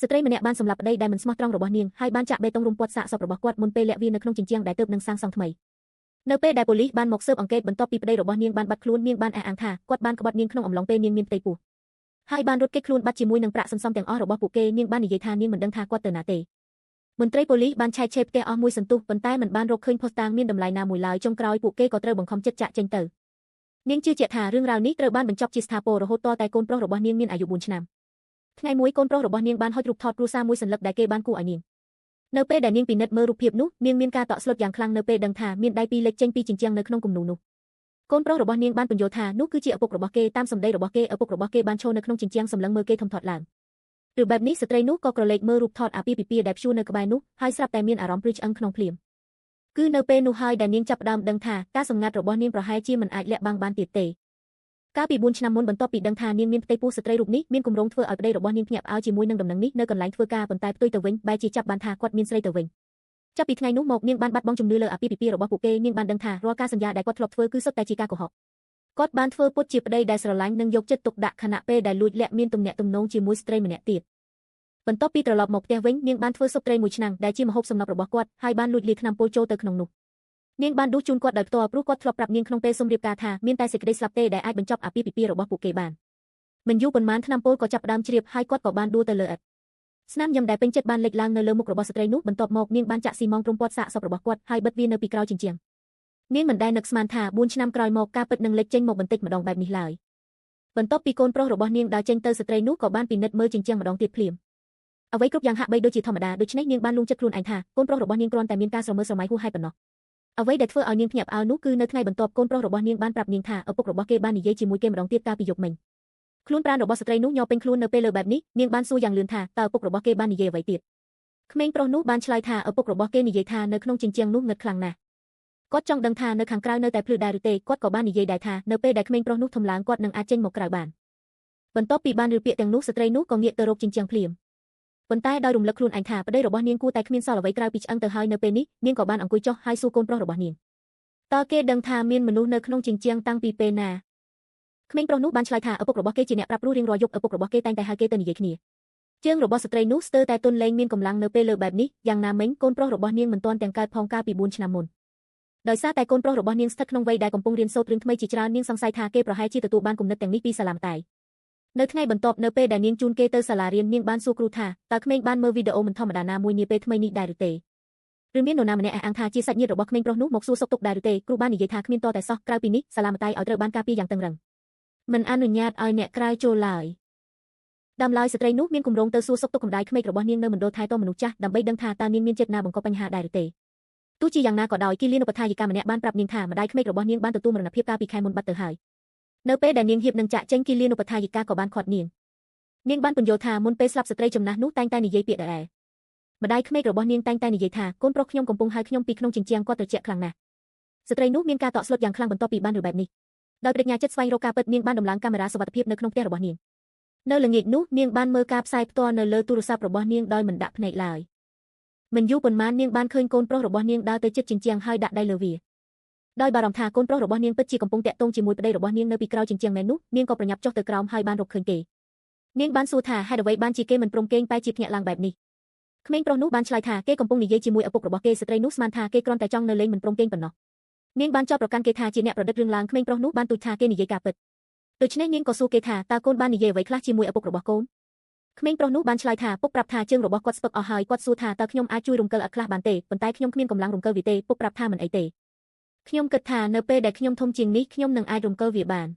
ស្ត្រីម្នាក់បានសម្លាប់ប្តីដែលមិនស្មោះត្រង់របស់នាងហើយបានចាក់បេតុងរុំព័ទ្ធសាកសពរបស់គាត់មុនពេលលាក់វានៅក្នុងជញ្ជាំងដែលទើបនឹងសាងសង់ថ្មីនៅពេលដែលប៉ូលីសបានមកស៊ើបអង្កេតបន្ទាប់ពីប្តីរបស់នាងបានបាត់ខ្លួននាងបានអះអាងថាគាត់បានក្បត់នាងក្នុងអំឡុងពេលនាងមានផ្ទៃពោះហើយបានរត់គេចខ្លួនបាត់ជាមួយនឹងប្រាក់សន្សំទាំងអស់របស់ពួកគេនាងបាននិយាយថានាងមិនដឹងថាគាត់ទៅណាទេមន្ត្រីប៉ូលីសបានឆែកឆេរផ្ទះអស់មួយសន្ទុះប៉ុន្តែមិនបានរកឃើញភស្តុតាងមានតម្លៃណាមួយឡើយចុងក្រោយពួកគេក៏ត្រូវបង្ខំចិត្តចាក់ចេញទៅនាងជឿជាក់ថារឿងរ៉ាវនេះត្រូវបានបញ្ចប់ជាស្ថាពររហូតទាល់តែកូនប្រុសរបស់នាងមានអាយុ4ឆ្នាំថ្ងៃមួយកូនប្រុសរបស់នាងបានហុចរូបថតគ្រួសារមួយសន្លឹកដែលគេបានគូឲ្យនាងនៅពេលដែលនាងពិនិត្យមើលរូបភាពនោះនាងមានការតក់ស្លុតយ៉ាងខ្លាំងនៅពេលដឹងថាមានដៃពីរលេចចេញពីជញ្ជាំងនៅក្នុងគំនូរនោះកូនប្រុសរបស់នាងបានបញ្យល់ថានោះគឺជាឪពុករបស់គេតាមសម្ដីរបស់គេឪពុករបស់គេបានឈរនៅក្នុងជញ្ជាំងសម្លឹងមើលគេធំធាត់ឡើងឬបែបនេះស្ត្រីនោះក៏ក្រឡេកមើលរូបថតអាពាហ៍ពិពាហ៍ដែលព្យួរនៅក្បែរនោះហើយស្រាប់តែមានអារម្មណ៍ព្រឺឆ្អឹងក្នុងភ្លាមគឺនៅពេលនោះហើយដែលនាងចាប់ផ្ដើមដឹងថាការសម្ងាត់របស់នាងប្រហែលជាមិនអាចលាក់បាំងបានទៀតទេកាលពី4ឆ្នាំមុនបន្ទាប់ពីដឹងថានាងមានផ្ទៃពោះស្ត្រីរូបនេះមានគម្រោងធ្វើឲ្យប្តីរបស់នាងភ្ញាក់ផ្អើលជាមួយនឹងដំណឹងនេះនៅកន្លែងធ្វើការប៉ុន្តែផ្ទុយទៅវិញបែរជាចាប់បានថាគាត់មានស្រីទៅវិញចាប់ពីថ្ងៃនោះមកនាងបានបាត់បង់ជំនឿលើអាពាហ៍ពិពាហ៍របស់ពួកគេនាងបានដឹងថារាល់ការសន្យាដែលគាត់ធ្លាប់ធ្វើគឺសុទ្ធតែជាការកុហកគាត់បានធ្វើពុតជាប្តីដែលស្រឡាញ់និងយកចិត្តទុកដាក់ខណៈពេលដែលលួចលាក់មានទំនាក់ទំនងជាមួយស្ត្រីម្នាក់ទៀតបន្ទាប់ពីត្រឡប់មកផ្ទះវិញនាងបានធ្វើស៊ុបត្រីមួយឆ្នាំងដែលជាម្ហូបសំណប់របស់គាត់ហើយបានលួចលាយថ្នាំពុលចូលទៅក្នុងនោះនាងបានដួសជូនគាត់ដោយផ្ទាល់ព្រោះគាត់ធ្លាប់ប្រាប់នាងក្នុងពេលសុំរៀបការថាមានតែសេចក្តីស្លាប់ទេដែលអាចបញ្ចប់អាពាហ៍ពិពាហ៍របស់ពួកគេបានមិនយូរប៉ុន្មានថ្នាំពុលក៏ចាប់ផ្ដើមជ្រាបហើយគាត់ក៏បានដួលទៅលើឥដ្ឋស្នាមញឹមដែលពេញចិត្តបានលេចឡើងនៅលើមុខរបស់ស្ត្រីនោះបន្ទាប់មកនាងបានចាក់ស៊ីម៉ងទ្រុំព័ទ្ធសាកសពរបស់គាត់ហើយបិទវានៅពីក្រោយជញ្ជាំងនាងមិនដែលនឹកស្មានថា4ឆ្នាំក្រោយមកការពិតនឹងលេចចេញមកបន្តិចម្ដងបែបនេះឡើយបន្ទាប់ពីកូនប្រុសរបស់នាងដើរចេញទៅស្ត្រីនោះក៏បានពិនិត្យមើលជញ្ជាំងម្ដងទៀតភ្លាមអ្វីគ្រប់យ៉ាងហាក់បីដូចជាធម្មតាដូច្នេះនាងបានលួងចិត្តខ្លួនឯងថាកូនប្រុសរបស់នាងគ្រាន់តែមានការស្រមើស្រមៃហួសហេតុប៉ុណ្ណោះអ្វីដែលធ្វើឲ្យនាងភ្ញាក់ផ្អើលនោះគឺនៅថ្ងៃបន្ទាប់កូនប្រុសរបស់នាងបានប្រាប់នាងថាឪពុករបស់គេបាននិយាយជាមួយគេម្ដងទៀតកាលពីយប់មិញខ្លួនប្រាណរបស់ស្ត្រីនោះញ័រពេញខ្លួននៅពេលលើបែបនេះនាងបានសួរយ៉ាងលឿនថាតើឪពុករបស់គេបាននិយាយអ្វីទៀតក្មេងប្រុសនោះបានឆ្លើយថាឪពុករបស់គេនិយាយថានៅក្នុងជញ្ជាំងនោះងឹតខ្លាំងណាស់គាត់ចង់ដឹងថានៅខាងក្រៅនៅតែភ្លឺដែរឬទេគាត់ក៏បាននិយាយដែរថានៅពេលដែលក្មេងប្រុសនោះធំឡើងគាត់នឹងអាចចេញមកក្រៅបានបន្ទាប់ពីបានឮពាក្យទាំងនោះស្ត្រីនោះក៏ងាកទៅរកជញ្ជាំងភ្លាមប៉ុន្តែដោយរំលឹកខ្លួនឯងថាប្តីរបស់នាងគួរតែគ្មានសល់អ្វីក្រៅពីឆ្អឹងទៅហើយនៅពេលនេះនាងក៏បានអង្គុយចុះហើយសួរកូនប្រុសរបស់នាងតើគេដឹងថាមានមនុស្សនៅក្នុងជញ្ជាំងតាំងពីពេលណាក្មេងប្រុសនោះបានឆ្លើយថាឪពុករបស់គេជាអ្នកប្រាប់ព្រោះរៀងរាល់យប់ឪពុករបស់គេតែងតែហៅគេទៅនិយាយគ្នាជើងរបស់ស្ត្រីនោះស្ទើរតែទន់លែងមានកម្លាំងនៅពេលលើបែបនេះយ៉ាងណាមិញកូនប្រុសរបស់នាងមិនទាន់ទាំងកើតផងកាលពី4ឆ្នាំមុនដោយសារតែកូនប្រុសរបស់នាងស្ថិតក្នុងវ័យដែលកំពុងរៀនសូត្ររឿងថ្មីជាច្រើននាងសង្ស័យថាគេប្រហែលជាទទួលបានគំនិតទាំងនេះពីសាលាម្ដាយនៅថ្ងៃបន្ទាប់នៅពេលដែលនាងជូនគេទៅសាលារៀននាងបានសួរគ្រូថាតើក្មេងបានមើលវីដេអូមិនធម្មតាណាមួយនាពេលថ្មីនេះដែរឬទេឬមាននរណាម្នាក់អះអាងថាជាសាច់ញាតិរបស់ក្មេងប្រុសនោះមកសួរសុខទុក្ខដែរឬទេគ្រូបាននិយាយថាគ្មានតតែសោះក្រៅពីនេះសាលាម្ដាយឲ្យត្រូវបានការពារយ៉ាងតឹងរ៉ឹងមិនអនុញ្ញាតឲ្យអ្នកក្រៅចូលឡើយដើមឡើយស្ត្រីនោះមានគម្រោងទៅសួរសុខទុក្ខម្ដាយក្មេករបស់នាងនៅមណ្ឌលថែទាំមនុស្សចាស់ដើម្បីដឹងថាតើនាងមានចេតនាបង្កបញ្ហាដែរឬទេទោះជាយ៉ាងណាក៏ដោយគិលានុបដ្ឋាយិកាម្នាក់បានប្រាប់នាងថាម្ដាយក្មេករបស់នាងបានទទួលមរណភាពកាលពីខែមុនបាត់ទៅហើយនៅពេលដែលនាងហៀបនឹងចាក់ចេញគិលានុបដ្ឋាយិកាក៏បានខាត់នាងបានពន្យល់ថាមុនពេលស្លាប់ស្ត្រីចំណាស់នោះតែងតែនិយាយពាក្យដែរម្ដាយក្មេករបស់នាងតែងតែនិយាយថាកូនប្រុសខ្ញុំកំពុងហៅខ្ញុំពីក្នុងជញ្ជាំងគាត់ត្រជាក់ខ្លាំងណាស់ស្ត្រីនោះមានការតក់ស្លុតយ៉ាងខ្លាំងបន្ទាប់ពីបានឮបែបនេះដោយប្រាជ្ញាចិត្តស្វែងរកការពិតនាងបានដំឡើងកាមេរ៉ាសុវត្ថិភាពនៅក្នុងផ្ទះរបស់នាងនៅល្ងាចនោះនាងបានមើលការផ្សាយផ្ទាល់នៅលើទូរស័ព្ទរបស់នាងដោយមិនដាក់ភ្នែកឡើយមិនយូរប៉ុន្មាននាងបានឃើញកូនប្រុសរបស់នាងដើរទៅជិតជញ្ជាំងហើយដាក់ដៃលើវាដោយបារម្ភថាកូនប្រុសរបស់នាងពិតជាកំពុងតាក់ទងជាមួយប្តីរបស់នាងនៅពីក្រោយជញ្ជាំងមែននោះនាងក៏ប្រញាប់ចុះទៅក្រោមហើយបានរកឃើញគេនាងបានសួរថាហេតុអ្វីបានជាគេមិនព្រមគេងបែរជាភ្ញាក់ឡើងបែបនេះក្មេងប្រុសនោះបានឆ្លើយថាគេកំពុងនិយាយជាមួយឪពុករបស់គេស្ត្រីនោះស្មានថាគេគ្រាន់តែចង់នៅលេងមិនព្រមគេងប៉ុណ្ណោះនាងបានចោទប្រកាន់គេថាជាអ្នកប្រឌិតរឿងឡើងក្មេងប្រុសនោះបានទូចថាគេនិយាយការពិតដូច្នេះនាងក៏សួរគេថាតើកូនបាននិយាយអ្វីខ្លះជាមួយឪពុករបស់កូនក្មេងប្រុសនោះបានឆ្លើយថាពុកប្រាប់ថាជើងរបស់គាត់ស្ពឹកអស់ហើយគាត់សួរថាតើខ្ញុំអាចជួយរំកិលអត់ខ្លះបានទេប៉ុន្តែខ្ញុំគ្មានកម្លាំងរំកិលវាទេពុកប្រាប់ថាមិនអីទេខ្ញុំគិតថានៅពេលដែលខ្ញុំធំជាងនេះខ្ញុំនឹងអាចរំកិលវាបាន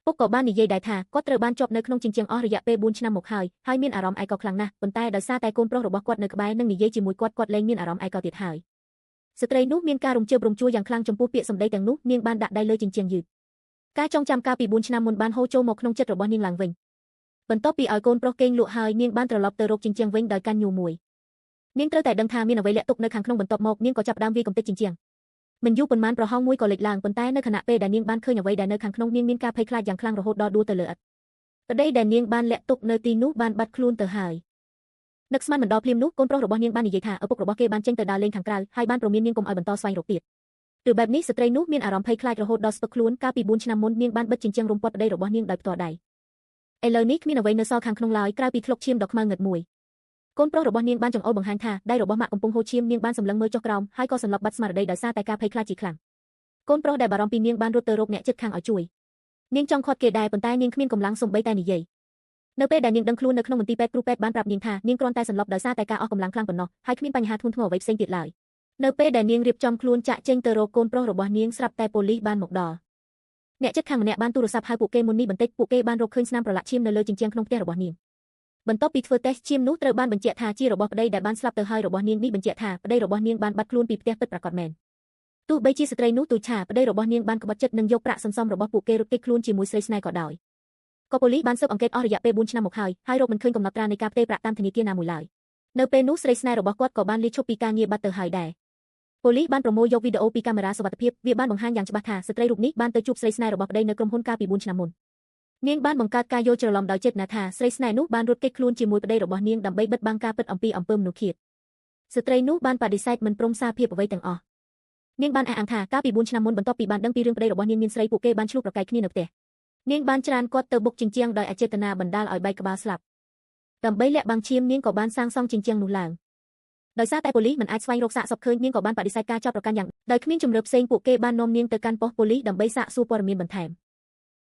ពុកក៏បាននិយាយដែរថាគាត់ត្រូវបានជាប់នៅក្នុងជញ្ជាំងអស់រយៈពេល4ឆ្នាំមកហើយមានអារម្មណ៍ឯកោខ្លាំងណាស់ប៉ុន្តែដោយសារតែកូនប្រុសរបស់គាត់នៅក្បែរនិងនិយាយជាមួយគាត់លែងមានអារម្មណ៍ឯកោទៀតហើយស្ត្រីនោះមានការរំជើបរំជួលយ៉ាងខ្លាំងចំពោះពាក្យសម្ដីទាំងនោះនាងបានដាក់ដៃលើជញ្ជាំងយឺតការចងចាំកាលពី4ឆ្នាំមុនបានហូរចូលមកក្នុងចិត្តរបស់នាងឡើងវិញបន្ទាប់ពីឲ្យកូនប្រុសគេងលក់ហើយនាងបានត្រឡប់ទៅរកជញ្ជាំងវិញដោយកាន់ញូមួយនាងត្រូវតែដឹងថាមានអ្វីលាក់ទុកនៅខាងក្នុងបន្ទាប់មកនាងក៏ចាប់ផ្ដើមវាយកំទេចជញ្ជាំងមិនយូរប៉ុន្មានប្រហោងមួយក៏លេចឡើងប៉ុន្តែនៅខណៈពេលដែលនាងបានឃើញអ្វីដែលនៅខាងក្នុងនាងមានការភ័យខ្លាចយ៉ាងខ្លាំងរហូតដល់ដួលទៅលើឥដ្ឋប្តីដែលនាងបានលាក់ទុកនៅទីនោះបានបាត់ខ្លួនទៅហើយនឹកស្មានមិនដល់ភ្លាមនោះកូនប្រុសរបស់នាងបាននិយាយថាឪពុករបស់គេបានចេញទៅដើរលេងខាងក្រៅហើយបានព្រមាននាងកុំឲ្យបន្តស្វែងរកទៀតឬបែបនេះស្ត្រីនោះមានអារម្មណ៍ភ័យខ្លាចរហូតដល់ស្ពឹកខ្លួនកាលពី4ឆ្នាំមុននាងបានបិទជញ្ជាំងរុំព័ទ្ធប្តីរបស់នាងដោយផ្ទាល់ដៃឥឡូវនេះគ្មានអ្វីនៅសល់ខាងក្នុងឡើយក្រៅពីធ្លុកឈាមដ៏ខ្មៅងឹតមួយ កូនប្រុសរបស់នាងបានចង្អុលបង្ហាញថាដៃរបស់ម៉ាក់កំពុងហូរឈាមនាងបានសម្លឹងមើលចុះក្រោមហើយក៏សន្លប់បាត់ស្មារតីដោយសារតែការភ័យខ្លាចជាខ្លាំងកូនប្រុសដែលបារម្ភពីនាងបានរត់ទៅរកអ្នកជិតខាងឲ្យជួយនាងចង់ខាត់គេដែរប៉ុន្តែនាងគ្មានកម្លាំងសូម្បីតែនិយាយនៅពេលដែលនាងដឹងខ្លួននៅក្នុងមន្ទីរពេទ្យគ្រូពេទ្យបានប្រាប់នាងថានាងគ្រាន់តែសន្លប់ដោយសារតែការអស់កម្លាំងខ្លាំងប៉ុណ្ណោះហើយគ្មានបញ្ហាធ្ងន់ធ្ងរអ្វីផ្សេងទៀតឡើយនៅពេលដែលនាងរៀបចំខ្លួនចាក់ចេញទៅរកកូនប្រុសរបស់នាងស្រាប់តែប៉ូលីសបានមកដល់អ្នកជិតខាងម្នាក់បានទូរស័ព្ទហៅពួកគេមុននេះបន្តិចពួកគេបានរកឃើញស្នាមប្រឡាក់ឈាមនៅលើជញ្ជាំងក្នុងផ្ទះរបស់នាងបន្ទាប់ពីធ្វើតេស្តឈាមនោះត្រូវបានបញ្ជាក់ថាជារបស់ប្តីដែលបានស្លាប់ទៅហើយរបស់នាងនេះបញ្ជាក់ថាប្តីរបស់នាងបានបាត់ខ្លួនពីផ្ទះពិតប្រាកដមែនទោះបីជាស្ត្រីនោះទូចឆាប្តីរបស់នាងបានក្បត់ចិត្តនឹងយកប្រាក់សន្សំរបស់ពួកគេរត់គេចខ្លួនជាមួយស្រីស្នេហ៍ក៏ដោយក៏ប៉ូលីសបានស៊ើបអង្កេតអស់រយៈពេល4ឆ្នាំមកហើយរកមិនឃើញកំណត់ត្រានៃការផ្ទេរប្រាក់តាមធនាគារណាមួយឡើយនៅពេលនោះស្រីស្នេហ៍របស់គាត់ក៏បានលាឈប់ពីការងារបាត់ទៅហើយដែរប៉ូលីសបានប្រមូលយកវីដេអូពីកាមេរ៉ាសុវត្ថិភាពវាបានបង្ហាញយ៉ាងច្បាស់ថាស្ត្រីរូបនេះបានទៅជួបស្រីស្នេហ៍របស់ប្តីនៅក្រុមហ៊ុនកាលពី4ឆ្នាំមុននាងបានបង្កើតការយល់ច្រឡំដោយចេតនាថាស្រីស្នេហ៍នោះបានរត់គេចខ្លួនជាមួយប្តីរបស់នាងដើម្បីបិទបាំងការពិតអំពីអំពើមនុស្សឃាតស្ត្រីនោះបានបដិសេធមិនព្រមសារភាពអ្វីទាំងអស់នាងបានអះអាងថាកាលពី4ឆ្នាំមុនបន្ទាប់ពីបានដឹងពីរឿងប្តីរបស់នាងមានស្រីពួកគេបានឆ្លោះប្រកែកគ្នានៅផ្ទះនាងបានច្រានគាត់ទៅបុកជញ្ជាំងដោយអចេតនាបណ្ដាលឲ្យបែកក្បាលស្លាប់ដើម្បីលាក់បាំងឈាមនាងក៏បានសាងសង់ជញ្ជាំងនោះឡើងដោយសារតែប៉ូលីសមិនអាចស្វែងរកសាកសពឃើញនាងក៏បានបដិសេធការចាប់ប្រកាន់យ៉ាងដោយគ្មានជំរឿផ្សេងពួកគេបាននាំនាងទៅកាន់ប៉ុស្តិ៍ប៉ូលីសដើម្បីសាកសួរព័ត៌មានបន្ថែម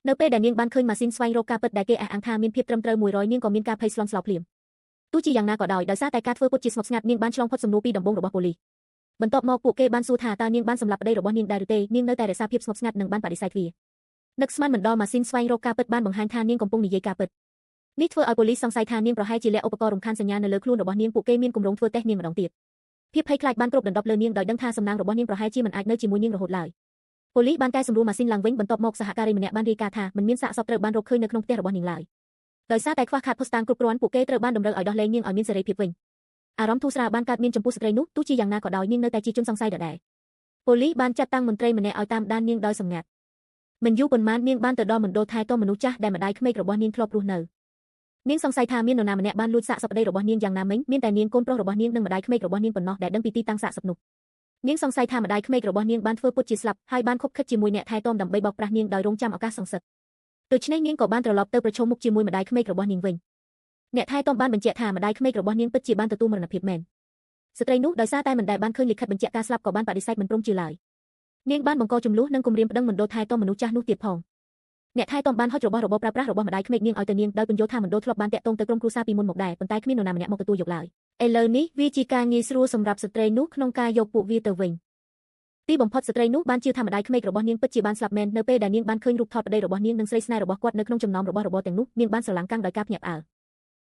នៅពេលដែលនាងបានឃើញម៉ាស៊ីនស្វែងរកការពិតដែលគេអះអាងថាមានភាពត្រឹមត្រូវ100នាងក៏មានការភ័យស្លន់ស្លោភ្លាមទោះជាយ៉ាងណាក៏ដោយសារតែការធ្វើពុតជាស្ងប់ស្ងាត់នាងបានឆ្លងផុតសំណួរពីដំបូងរបស់ប៉ូលីសបន្ទាប់មកពួកគេបានសួរថាតើនាងបានសម្លាប់ប្តីរបស់នាងដែរឬទេនាងនៅតែរក្សាភាពស្ងប់ស្ងាត់និងបានបដិសេធវានឹកស្មានមិនដល់ម៉ាស៊ីនស្វែងរកការពិតបានបង្ហាញថានាងកំពុងនិយាយការពិតនេះធ្វើឲ្យប៉ូលីសសង្ស័យថានាងប្រហែលជាលាក់ឧបករណ៍រំខានសញ្ញានៅលើខ្លួនរបស់នាងពួកគេមានគម្រោងធ្វើតេស្តនាងម្ដងទៀតភាពភ័យខ្លាចបានគ្របដណ្ដប់លើនាងដោយដឹងថាសំណាងរបស់នាងប្រហែលជាមិនអាចនៅជាមួយនាងរហូតឡើយប៉ូលីសបានកែសម្រួលម៉ាស៊ីនឡើងវិញបន្ទាប់មកសហការីម្នាក់បានរាយការណ៍ថាមិនមានសាកសពត្រូវបានរកឃើញនៅក្នុងផ្ទះរបស់នាងឡើយដោយសារតែខ្វះខាតភស្តុតាងគ្រប់គ្រាន់ពួកគេត្រូវបានតម្រូវឲ្យដោះលែងនាងឲ្យមានសេរីភាពវិញអារម្មណ៍ធូរស្រាលបានកើតមានចំពោះស្ត្រីនោះទោះជាយ៉ាងណាក៏ដោយនាងនៅតែជាជនសង្ស័យដដែលប៉ូលីសបានចាត់តាំងមន្ត្រីម្នាក់ឲ្យតាមដាននាងដោយសម្ងាត់មិនយូរប៉ុន្មាននាងបានទៅដល់មណ្ឌលថែទាំមនុស្សចាស់ដែលម្ដាយក្មេករបស់នាងធ្លាប់រស់នៅនាងសង្ស័យថាមាននរណាម្នាក់បានលួចសាកសពប្តីរបស់នាងយ៉ាងណាមិញមានតែនាងកូនប្រុសរបស់នាងនិងម្ដាយក្មេករបស់នាងប៉ុណ្ណោះដែលដឹងពីទីតាំងសាកសពនោះនាងសង្ស័យថាម្ដាយក្មេករបស់នាងបានធ្វើពុតជាស្លាប់ហើយបានខົບខិតជាមួយអ្នកថែទាំដើម្បីបោកប្រាស់នាងដោយរងចាំឱកាសសងសឹកដូច្នេះនាងក៏បានត្រឡប់ទៅប្រឈមមុខជាមួយម្ដាយក្មេករបស់នាងវិញអ្នកថែទាំបានបញ្ជាក់ថាម្ដាយក្មេករបស់នាងពិតជាបានទទួលមរណភាពមែនស្ត្រីនោះដោយសារតែមិនដែលបានឃើញលិខិតបញ្ជាក់ការស្លាប់ក៏បានបដិសេធមិនព្រមជឿឡើយនាងបានបង្កចំនួននិងគំរាមប្តឹងមណ្ឌលថែទាំមនុស្សចាស់នោះទៀតផងអ្នកថែទាំបានហុចរបស់របរប្រើប្រាស់របស់ម្ដាយក្មេកនាងឲ្យទៅនាងដោយពន្យល់ថាមណ្ឌលធ្លាប់បានតាក់ទងទៅក្រុមគ្រួសារពីមុនមកដែរប៉ុន្តែគ្មាននរណាម្នាក់មកទទួលយកឡើយឥឡូវនេះវាជាការងាយស្រួលសម្រាប់ស្ត្រីនោះក្នុងការយកពួកវាទៅវិញទីបំផុតស្ត្រីនោះបានជឿថាម្ដាយក្មេករបស់នាងពិតជាបានស្លាប់មែននៅពេលដែលនាងបានឃើញរូបថតប្តីរបស់នាងនិងស្រីស្នេហ៍របស់គាត់នៅក្នុងចំណោមរបស់របរទាំងនោះនាងបានស្រឡាំងកាំងដោយការភ្ញាក់ផ្អើល